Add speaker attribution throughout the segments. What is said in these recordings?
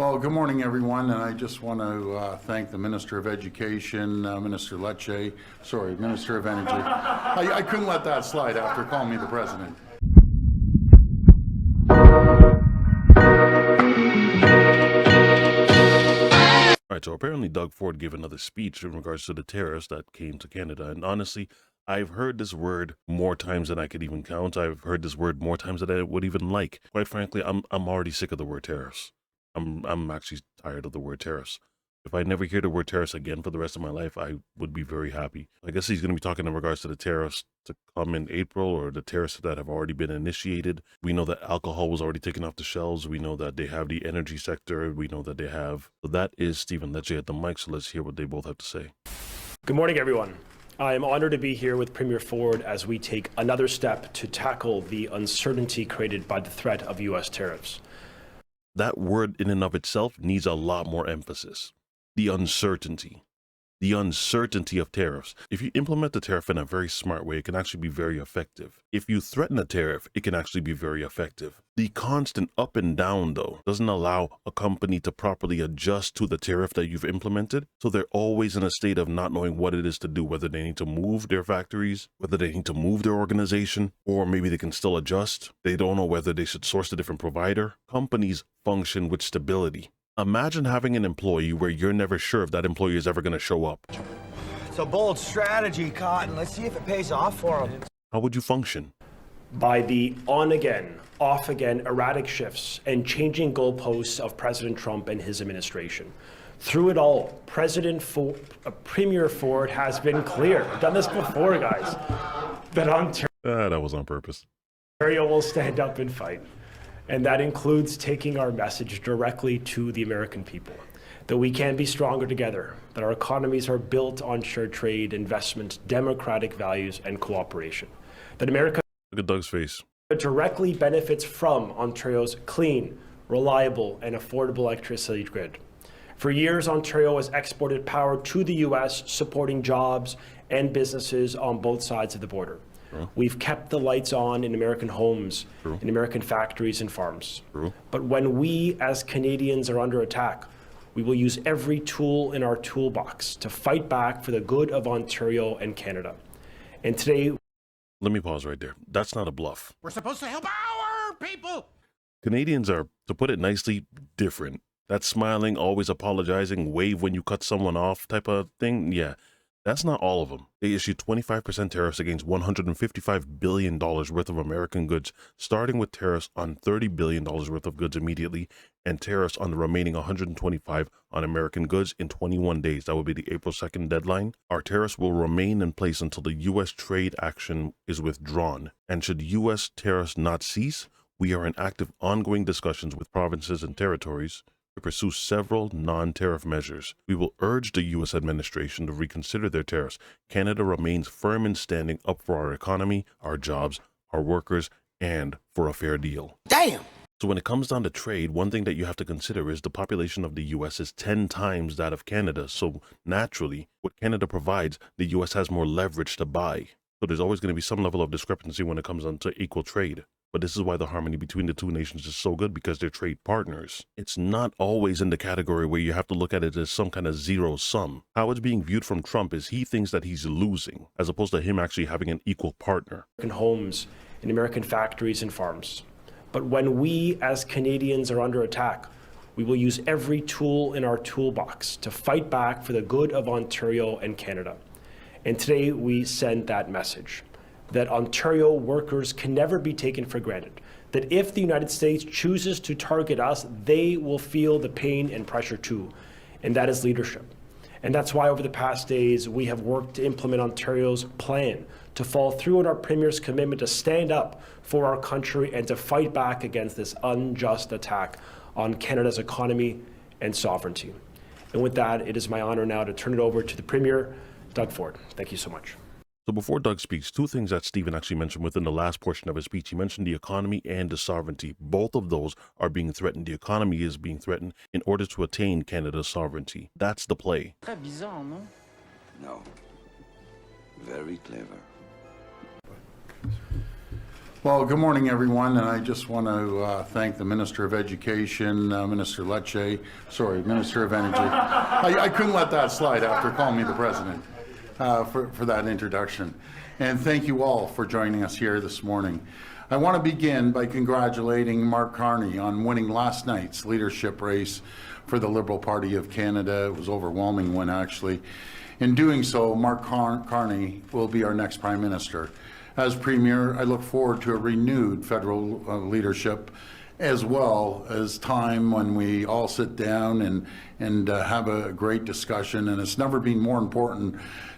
Speaker 1: Well, good morning, everyone, and I just want to thank the Minister of Education, Minister Lecce, sorry, Minister of Energy. I couldn't let that slide after calling me the President.
Speaker 2: All right, so apparently Doug Ford gave another speech in regards to the tariffs that came to Canada, and honestly, I've heard this word more times than I could even count. I've heard this word more times than I would even like. Quite frankly, I'm already sick of the word tariffs. I'm actually tired of the word tariffs. If I never hear the word tariffs again for the rest of my life, I would be very happy. I guess he's going to be talking in regards to the tariffs to come in April, or the tariffs that have already been initiated. We know that alcohol was already taken off the shelves. We know that they have the energy sector. We know that they have. So that is Stephen Lecce at the mic, so let's hear what they both have to say.
Speaker 3: Good morning, everyone. I am honored to be here with Premier Ford as we take another step to tackle the uncertainty created by the threat of U.S. tariffs.
Speaker 2: That word in and of itself needs a lot more emphasis. The uncertainty of tariffs. If you implement the tariff in a very smart way, it can actually be very effective. If you threaten a tariff, it can actually be very effective. The constant up and down, though, doesn't allow a company to properly adjust to the tariff that you've implemented. So they're always in a state of not knowing what it is to do, whether they need to move their factories, whether they need to move their organization, or maybe they can still adjust. They don't know whether they should source a different provider. Companies function with stability. Imagine having an employee where you're never sure if that employee is ever going to show up.
Speaker 4: It's a bold strategy, Cotton. Let's see if it pays off for them.
Speaker 2: How would you function?
Speaker 3: By the on-again, off-again erratic shifts and changing goalposts of President Trump and his administration. Through it all, Premier Ford has been clear. I've done this before, guys. That
Speaker 2: That was on purpose.
Speaker 3: Ontario will stand up and fight. And that includes taking our message directly to the American people, that we can be stronger together, that our economies are built on shared trade, investment, democratic values, and cooperation, that America
Speaker 2: Look at Doug's face.
Speaker 3: directly benefits from Ontario's clean, reliable, and affordable electricity grid. For years, Ontario has exported power to the U.S., supporting jobs and businesses on both sides of the border. We've kept the lights on in American homes, in American factories and farms. But when we as Canadians are under attack, we will use every tool in our toolbox to fight back for the good of Ontario and Canada. And today...
Speaker 2: Let me pause right there. That's not a bluff.
Speaker 5: We're supposed to help our people.
Speaker 2: Canadians are, to put it nicely, different. That smiling, always apologizing, wave when you cut someone off type of thing, yeah. That's not all of them. They issued 25% tariffs against $155 billion worth of American goods, starting with tariffs on $30 billion worth of goods immediately, and tariffs on the remaining 125 on American goods in 21 days. That would be the April 2nd deadline. Our tariffs will remain in place until the U.S. trade action is withdrawn. And should U.S. tariffs not cease, we are in active ongoing discussions with provinces and territories to pursue several non-tariff measures. We will urge the U.S. administration to reconsider their tariffs. Canada remains firm in standing up for our economy, our jobs, our workers, and for a fair deal.
Speaker 5: Damn.
Speaker 2: So when it comes down to trade, one thing that you have to consider is the population of the U.S. is 10 times that of Canada. So naturally, what Canada provides, the U.S. has more leverage to buy. So there's always going to be some level of discrepancy when it comes down to equal trade. But this is why the harmony between the two nations is so good, because they're trade partners. It's not always in the category where you have to look at it as some kind of zero sum. How it's being viewed from Trump is he thinks that he's losing, as opposed to him actually having an equal partner.
Speaker 3: In homes, in American factories and farms. But when we as Canadians are under attack, we will use every tool in our toolbox to fight back for the good of Ontario and Canada. And today we send that message, that Ontario workers can never be taken for granted, that if the United States chooses to target us, they will feel the pain and pressure too, and that is leadership. And that's why over the past days, we have worked to implement Ontario's plan to follow through on our Premier's commitment to stand up for our country and to fight back against this unjust attack on Canada's economy and sovereignty. And with that, it is my honor now to turn it over to the Premier, Doug Ford. Thank you so much.
Speaker 2: So before Doug speaks, two things that Stephen actually mentioned within the last portion of his speech. He mentioned the economy and the sovereignty. Both of those are being threatened. The economy is being threatened in order to attain Canada's sovereignty. That's the play.
Speaker 6: Très bizarre, non?
Speaker 7: No. Very clever.
Speaker 1: Well, good morning, everyone, and I just want to thank the Minister of Education, Minister Lecce, Minister of Energy. I couldn't let that slide after calling me the President for that introduction. And thank you all for joining us here this morning. I want to begin by congratulating Mark Carney on winning last night's leadership race for the Liberal Party of Canada. It was an overwhelming win, actually. In doing so, Mark Carney will be our next Prime Minister. As Premier, I look forward to a renewed federal leadership, as well as time when we all sit down and have a great discussion. And it's never been more important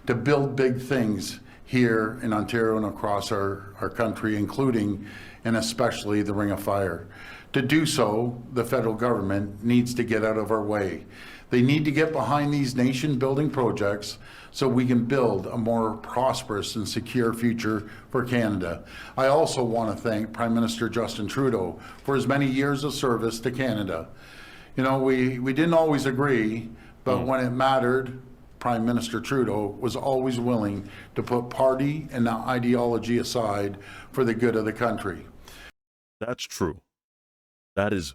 Speaker 1: to build big things here in Ontario and across our country, including and especially the Ring of Fire. To do so, the federal government needs to get out of our way. They need to get behind these nation-building projects so we can build a more prosperous and secure future for Canada. I also want to thank Prime Minister Justin Trudeau for his many years of service to Canada. You know, we didn't always agree, but when it mattered, Prime Minister Trudeau was always willing to put party and ideology aside for the good of the country.
Speaker 2: That's true. That is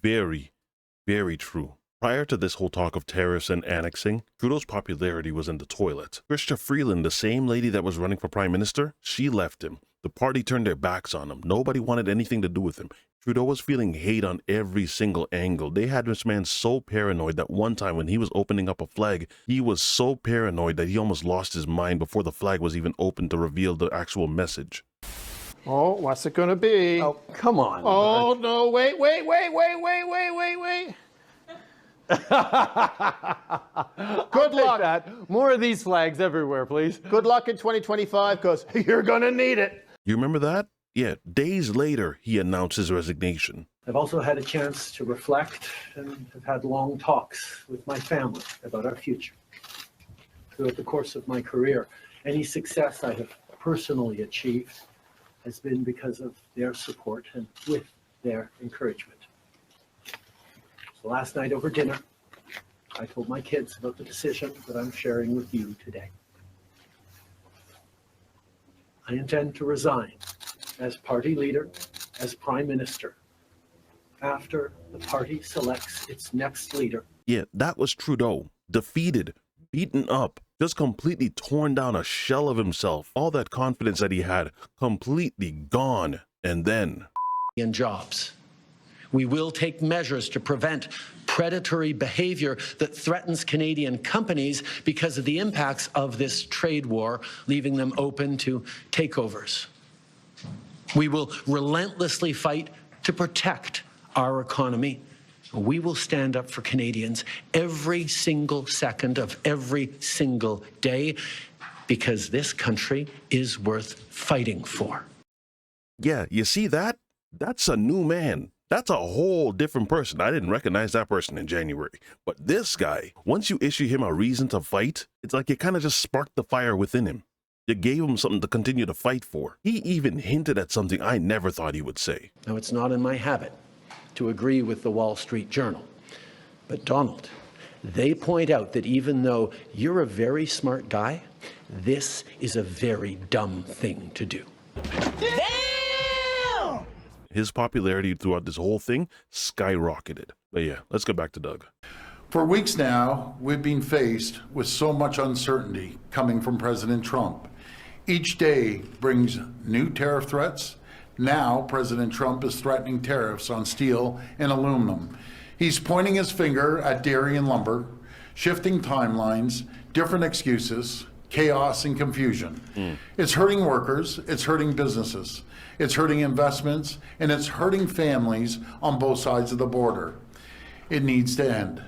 Speaker 2: very, very true. Prior to this whole talk of tariffs and annexing, Trudeau's popularity was in the toilet. Chrystia Freeland, the same lady that was running for Prime Minister, she left him. The party turned their backs on him. Nobody wanted anything to do with him. Trudeau was feeling hate on every single angle. They had this man so paranoid that one time when he was opening up a flag, he was so paranoid that he almost lost his mind before the flag was even opened to reveal the actual message.
Speaker 6: Oh, what's it going to be?
Speaker 7: Oh, come on.
Speaker 6: Oh, no, wait. Good luck.
Speaker 7: That. More of these flags everywhere, please.
Speaker 6: Good luck in 2025, because you're going to need it.
Speaker 2: You remember that? Yeah, days later, he announced his resignation.
Speaker 8: I've also had a chance to reflect and have had long talks with my family about our future. Throughout the course of my career, any success I have personally achieved has been because of their support and with their encouragement. So last night over dinner, I told my kids about the decision that I'm sharing with you today. I intend to resign as party leader, as Prime Minister, after the party selects its next leader.
Speaker 2: Yeah, that was Trudeau. Defeated, beaten up, just completely torn down, a shell of himself. All that confidence that he had, completely gone. And then...
Speaker 9: in jobs. We will take measures to prevent predatory behavior that threatens Canadian companies because of the impacts of this trade war, leaving them open to takeovers. We will relentlessly fight to protect our economy. We will stand up for Canadians every single second of every single day, because this country is worth fighting for.
Speaker 2: Yeah, you see that? That's a new man. That's a whole different person. I didn't recognize that person in January. But this guy, once you issue him a reason to fight, it's like you kind of just sparked the fire within him. You gave him something to continue to fight for. He even hinted at something I never thought he would say.
Speaker 9: Now, it's not in my habit to agree with the Wall Street Journal. But Donald, they point out that even though you're a very smart guy, this is a very dumb thing to do.
Speaker 2: His popularity throughout this whole thing skyrocketed. But yeah, let's get back to Doug.
Speaker 1: For weeks now, we've been faced with so much uncertainty coming from President Trump. Each day brings new tariff threats. Now, President Trump is threatening tariffs on steel and aluminum. He's pointing his finger at dairy and lumber, shifting timelines, different excuses, chaos and confusion. It's hurting workers, it's hurting businesses, it's hurting investments, and it's hurting families on both sides of the border. It needs to end.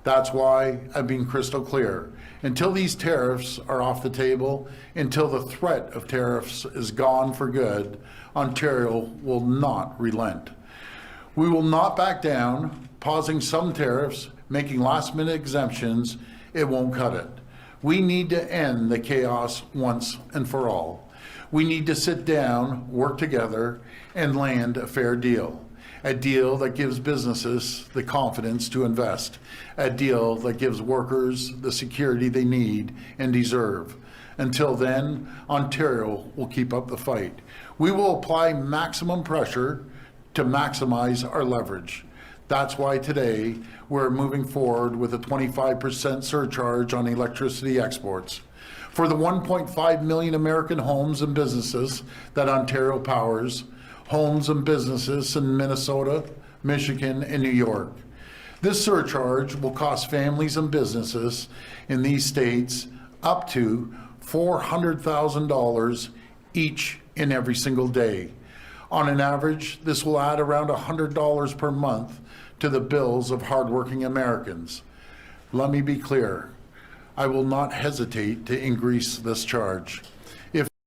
Speaker 1: That's why I've been crystal clear. Until these tariffs are off the table, until the threat of tariffs is gone for good, Ontario will not relent. We will not back down. Pausing some tariffs, making last-minute exemptions, it won't cut it. We need to end the chaos once and for all. We need to sit down, work together, and land a fair deal. A deal that gives businesses the confidence to invest. A deal that gives workers the security they need and deserve. Until then, Ontario will keep up the fight. We will apply maximum pressure to maximize our leverage. That's why today we're moving forward with a 25% surcharge on electricity exports. For the 1.5 million American homes and businesses that Ontario powers, homes and businesses in Minnesota, Michigan, and New York. This surcharge will cost families and businesses in these states up to $400,000 each and every single day. On an average, this will add around $100 per month to the bills of hardworking Americans. Let me be clear, I will not hesitate to increase this charge.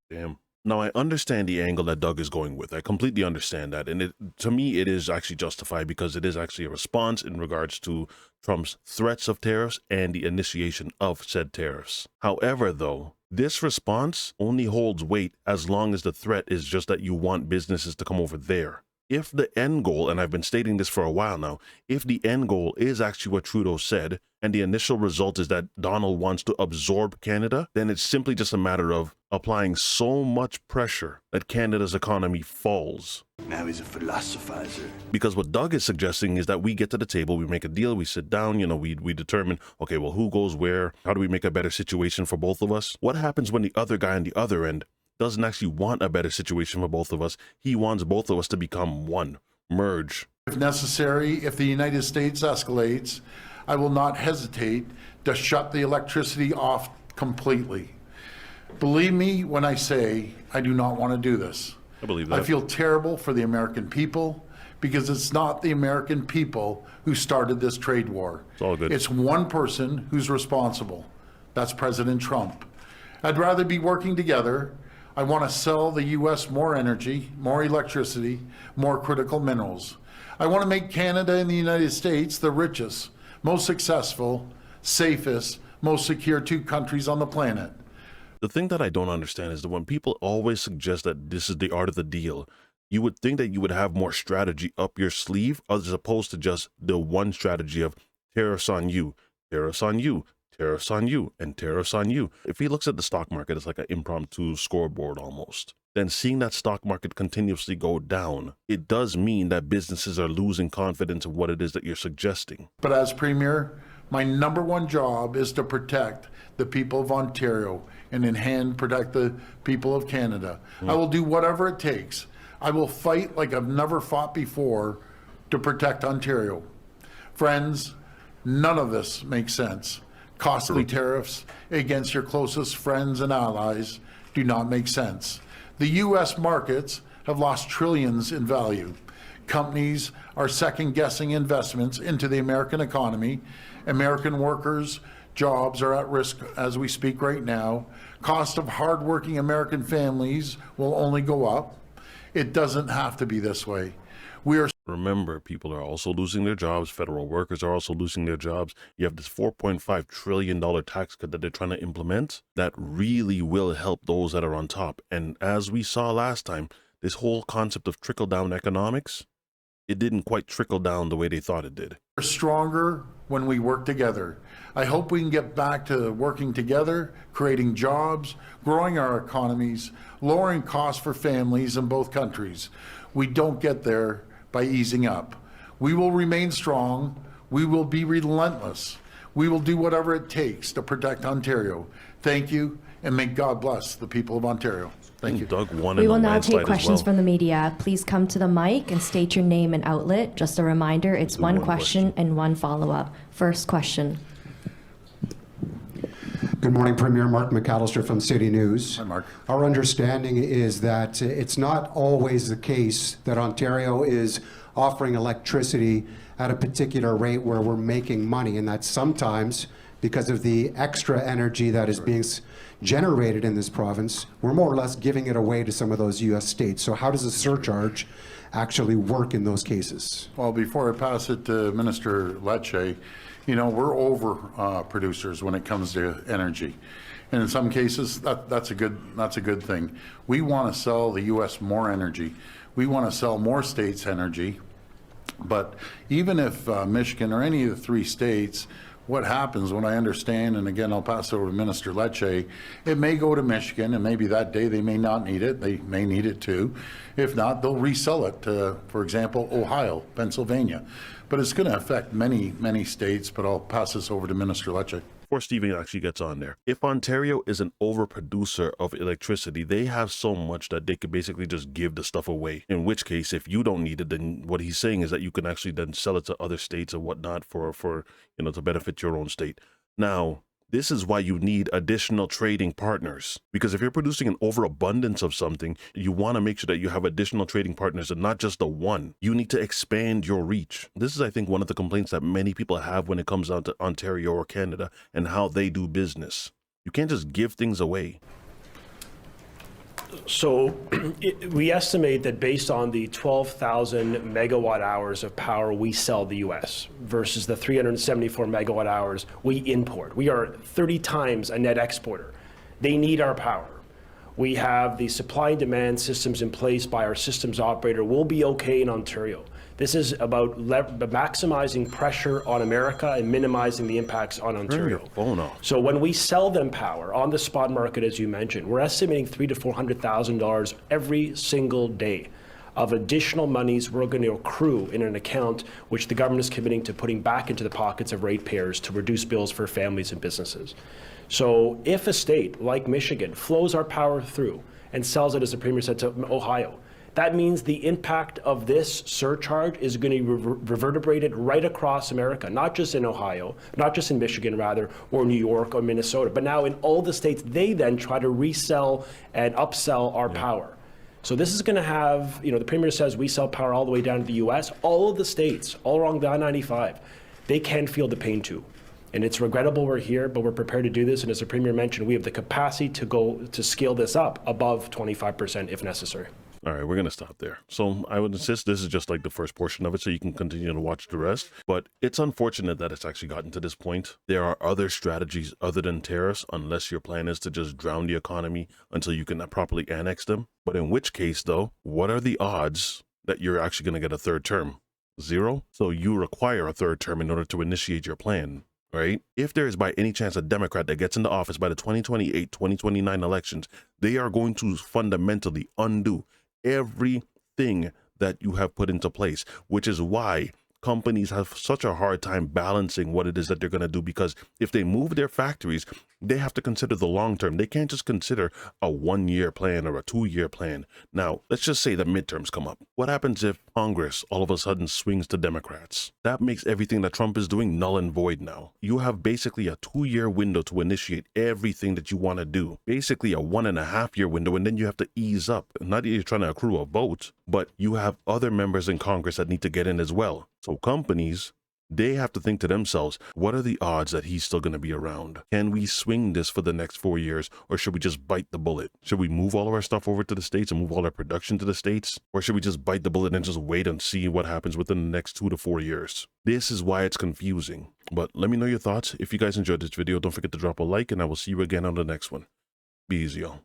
Speaker 2: Damn. Now, I understand the angle that Doug is going with. I completely understand that. And to me, it is actually justified because it is actually a response in regards to Trump's threats of tariffs and the initiation of said tariffs. However, though, this response only holds weight as long as the threat is just that you want businesses to come over there. If the end goal, and I've been stating this for a while now, if the end goal is actually what Trudeau said, and the initial result is that Donald wants to absorb Canada, then it's simply just a matter of applying so much pressure that Canada's economy falls.
Speaker 5: Now he's a philosophizer.
Speaker 2: Because what Doug is suggesting is that we get to the table, we make a deal, we sit down, we determine, okay, well, who goes where? How do we make a better situation for both of us? What happens when the other guy on the other end doesn't actually want a better situation for both of us? He wants both of us to become one, merge.
Speaker 1: If necessary, if the United States escalates, I will not hesitate to shut the electricity off completely. Believe me when I say I do not want to do this.
Speaker 2: I believe that.
Speaker 1: I feel terrible for the American people because it's not the American people who started this trade war.
Speaker 2: It's all good.
Speaker 1: It's one person who's responsible. That's President Trump. I'd rather be working together. I want to sell the U.S. more energy, more electricity, more critical minerals. I want to make Canada and the United States the richest, most successful, safest, most secure two countries on the planet.
Speaker 2: The thing that I don't understand is that when people always suggest that this is the art of the deal, you would think that you would have more strategy up your sleeve as opposed to just the one strategy of tariffs on you, tariffs on you, tariffs on you, and tariffs on you. If he looks at the stock market as like an impromptu scoreboard almost, then seeing that stock market continuously go down, it does mean that businesses are losing confidence in what it is that you're suggesting.
Speaker 1: But as Premier, my number one job is to protect the people of Ontario and in hand protect the people of Canada. I will do whatever it takes. I will fight like I've never fought before to protect Ontario. Friends, none of this makes sense. Costly tariffs against your closest friends and allies do not make sense. The U.S. markets have lost trillions in value. Companies are second-guessing investments into the American economy. American workers' jobs are at risk as we speak right now. Cost of hardworking American families will only go up. It doesn't have to be this way.
Speaker 2: Remember, people are also losing their jobs. Federal workers are also losing their jobs. You have this $4.5 trillion tax cut that they're trying to implement that really will help those that are on top. And as we saw last time, this whole concept of trickle-down economics, it didn't quite trickle down the way they thought it did.
Speaker 1: We're stronger when we work together. I hope we can get back to working together, creating jobs, growing our economies, lowering costs for families in both countries. We don't get there by easing up. We will remain strong. We will be relentless. We will do whatever it takes to protect Ontario. Thank you, and may God bless the people of Ontario. Thank you.
Speaker 2: Doug won
Speaker 10: We
Speaker 2: in
Speaker 10: will
Speaker 2: a
Speaker 10: now
Speaker 2: landslide
Speaker 10: take questions
Speaker 2: as well.
Speaker 10: from the media. Please come to the mic and state your name and outlet. Just a reminder, it's one question and one follow-up. First question.
Speaker 11: Good morning, Premier. Mark McAllister from City News.
Speaker 1: Hi, Mark.
Speaker 11: Our understanding is that it's not always the case that Ontario is offering electricity at a particular rate where we're making money, and that sometimes, because of the extra energy that is being generated in this province, we're more or less giving it away to some of those U.S. states. So how does a surcharge actually work in those cases?
Speaker 1: Well, before I pass it to Minister Lecce, we're over producers when it comes to energy. And in some cases, that's a good thing. We want to sell the U.S. more energy. We want to sell more states energy. But even if Michigan or any of the three states what happens when I understand, and again, I'll pass it over to Minister Lecce, it may go to Michigan, and maybe that day they may not need it. They may need it too. If not, they'll resell it to, for example, Ohio, Pennsylvania. But it's going to affect many, many states, but I'll pass this over to Minister Lecce.
Speaker 2: Before Stephen actually gets on there, if Ontario is an overproducer of electricity, they have so much that they could basically just give the stuff away. In which case, if you don't need it, then what he's saying is that you can actually then sell it to other states and whatnot for to benefit your own state. Now, this is why you need additional trading partners, because if you're producing an overabundance of something, you want to make sure that you have additional trading partners and not just the one. You need to expand your reach. This is, I think, one of the complaints that many people have when it comes down to Ontario or Canada and how they do business. You can't just give things away.
Speaker 3: So we estimate that based on the 12,000 megawatt hours of power we sell the US versus the 374 megawatt hours we import, we are 30 times a net exporter. They need our power. We have the supply and demand systems in place by our systems operator. We'll be okay in Ontario. This is about maximizing pressure on America and minimizing the impacts on Ontario. So when we sell them power on the spot market, as you mentioned, we're estimating $300,000 to $400,000 every single day of additional monies we're going to accrue in an account which the government is committing to putting back into the pockets of ratepayers to reduce bills for families and businesses. So if a state like Michigan flows our power through and sells it, as the Premier said, to Ohio, that means the impact of this surcharge is going to be reverberated right across America, not just in Ohio, not just in Michigan, rather, or New York or Minnesota, but now in all the states. They then try to resell and upsell our power. So this is going to have, the Premier says we sell power all the way down to the U.S. All of the states, all along the I-95, they can feel the pain too. And it's regrettable we're here, but we're prepared to do this. And as the Premier mentioned, we have the capacity to scale this up above 25% if necessary.
Speaker 2: All right, we're going to stop there. So I would insist this is just like the first portion of it, so you can continue to watch the rest. But it's unfortunate that it's actually gotten to this point. There are other strategies other than tariffs, unless your plan is to just drown the economy until you can properly annex them. But in which case, though, what are the odds that you're actually going to get a third term? 0? So you require a third term in order to initiate your plan. Right? If there is by any chance a Democrat that gets into office by the 2028, 2029 elections, they are going to fundamentally undo everything that you have put into place, which is why companies have such a hard time balancing what it is that they're going to do, because if they move their factories, they have to consider the long term. They can't just consider a 1-year plan or a 2-year plan. Now, let's just say the midterms come up. What happens if Congress all of a sudden swings to Democrats? That makes everything that Trump is doing null and void now. You have basically a 2-year window to initiate everything that you want to do. Basically a 1.5-year window, and then you have to ease up. Not that you're trying to accrue a vote, but you have other members in Congress that need to get in as well. So companies, they have to think to themselves, what are the odds that he's still going to be around? Can we swing this for the next 4 years, or should we just bite the bullet? Should we move all of our stuff over to the States and move all our production to the States? Or should we just bite the bullet and just wait and see what happens within the next 2 to 4 years? This is why it's confusing. But let me know your thoughts. If you guys enjoyed this video, don't forget to drop a like, and I will see you again on the next one. Be easy, y'all.